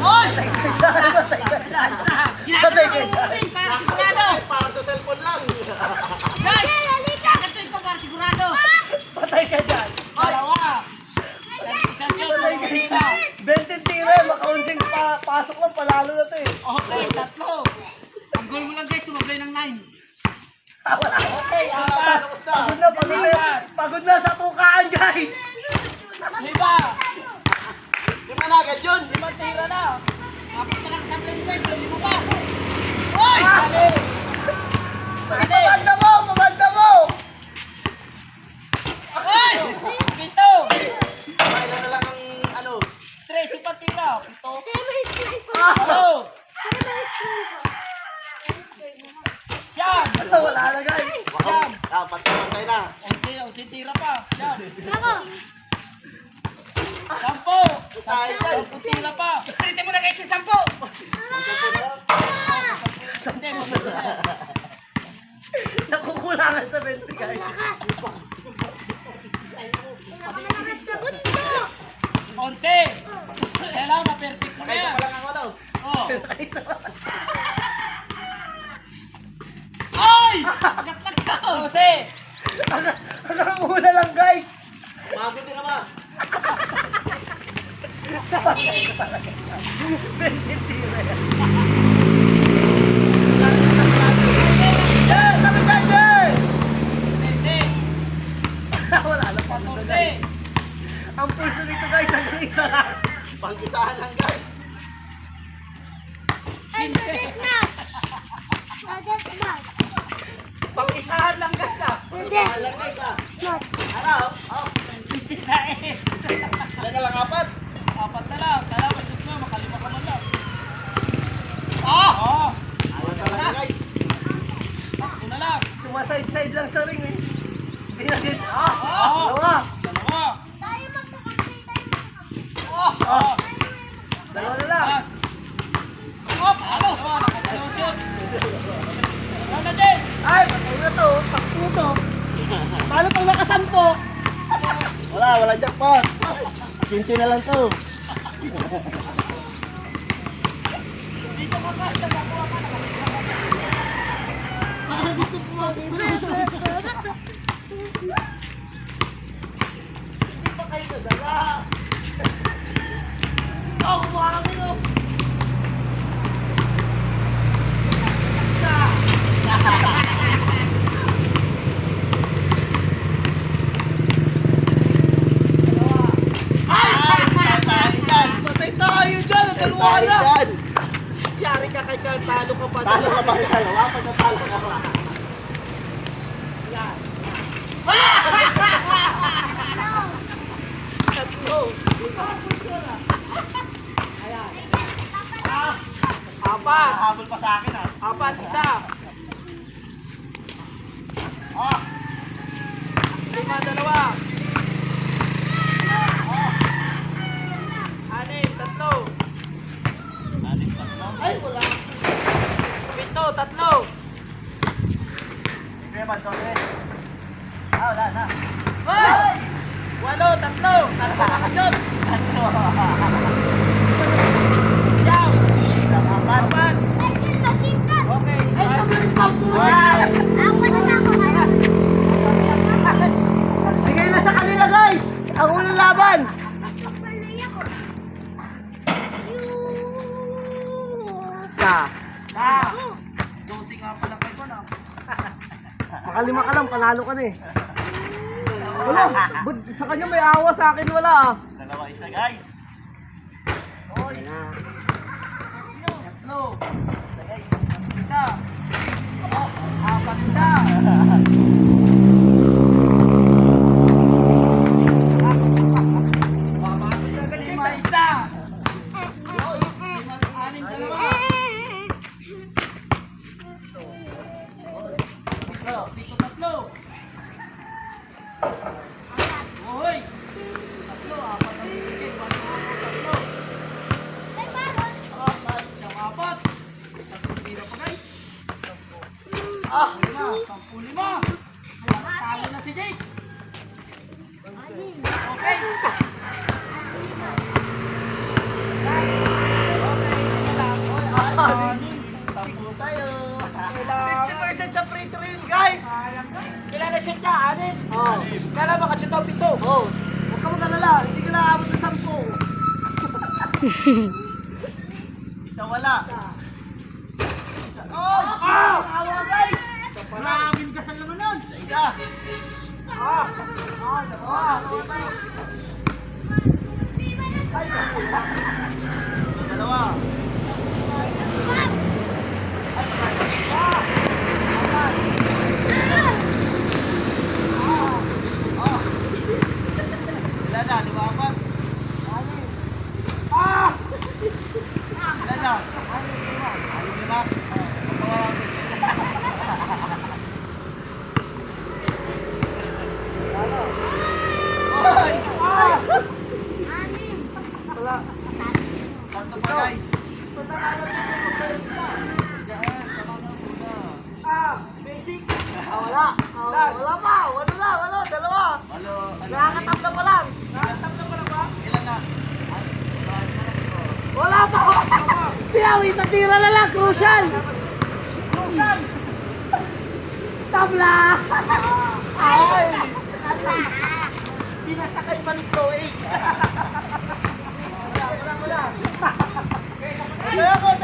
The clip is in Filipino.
Oy! Patay ka dyan. Sigurado! Parang sa cellphone lang. Guys! Gagatuin ko para sigurado! Patay ka dyan. Dalawa! Isang yun, Patay ka dyan. 20 tira, makaunsing pasok lang, panalo na to eh. Okay, tatlo. Ang goal mo lang guys, sumablay ng 9. Wala. Okay, apat. Pagod na sa tukaan guys. Lima. Lima na agad yun. 5 tira na. Apat na lang sablay ng guys, lima pa. Hoy! Dali! Pabanda mo, pabanda mo. Hoy! Pito! Kailan na lang ang ano. 13 pa tira. Pito. Ah, Ano? Siyam! wala na guys. Siyam! Dapat tayo na. 11 tira pa. Siyam! 10! Sayang yan. 10 tira pa. Straightin mo na guys yung 10. Hindi, mabalik na. Nakukulangan sa 20 guys. 11! Kailangan ma-perfect mo na Kaya yan. pa lang ang ano. Oh. Isa. Ay! Nagtag ka! 12! Hanggang una lang guys. Bago din naman. 20 tira yan. Yan, sabi ka dyan. 13! Wala na pa ito guys. 14! Ang pulso nito guys, hanggang isa lang. Pangkisahan lang guys. 15! Pang-isahan lang guys ah. Pangkisahan lang guys ah. Ano? Oh. 16! Yan na lang apat. Apat na lang. Kailangan masus mo, makalima ka man lang. Oh! Ayan na lang guys. Tatlo na lang. Sumaside-side lang sa ring eh. Hindi na din. Oh! Dalawa. Dalawa. Oh! Oh! Dalawa na lang. Pass. Oh! Ano? Oh, nakadalawang shoot. Dalawa na din. Ay, patay na to. Takpo to. Paano pag nakasampo? Wala jackpot. 20 na lang to. Dito ka pa. Nakakuha ka. Hindi pa kayo nadala. Oh, kumuha ka dito. Patay tayo dyan. Dalawa na. Dyan. Yari ka kay Carl. Talo ka pa. Talo ka ba yung dalawa? Pag natalo ka ba? Tatlo. Apat. Habol pa sa akin ah. Apat. Isa. Ah. Lima. Dalawa. Anim. Tatlo. Ay, wala. Pito. Tatlo. Hindi naman to eh. Ah, wala na. Ay! Walo. Tatlo. Tatlo nakashot. Yaw. Apat. Apat. Okay. Ay, Sige na sa kanila guys. Ang unang laban. Sa. Dosing nga pala kayo na. Makalima ka lang, panalo ka na eh. Wala, sa kanya may awa, sa akin wala ah. Dalawa isa guys. Ayan na. Tatlo. Isa. Oh, apat isa. Lima isa. Anim dalawa. Pito tatlo. Hoy. Tatlo, apat ang bibigay. Tatlo. Apat, siyang apat. Tatlong tira pa guys. Ah, 5, 10, 5. Isa wala. Awa guys! Maraming gasal naman nun. Isa. Dalawa. Ilan na? Lima apat? Ilan na? Lima? Oy! Wala. Tatlo pa guys. Basic. Wala. Wala pa. Wala. Dalawa. Walo. Nakakatabla pa lang. Ilan na? Wala pa. Siyawi, sa tira na lang. Crucial. Tabla. Ay. Pinasakay pa nito eh.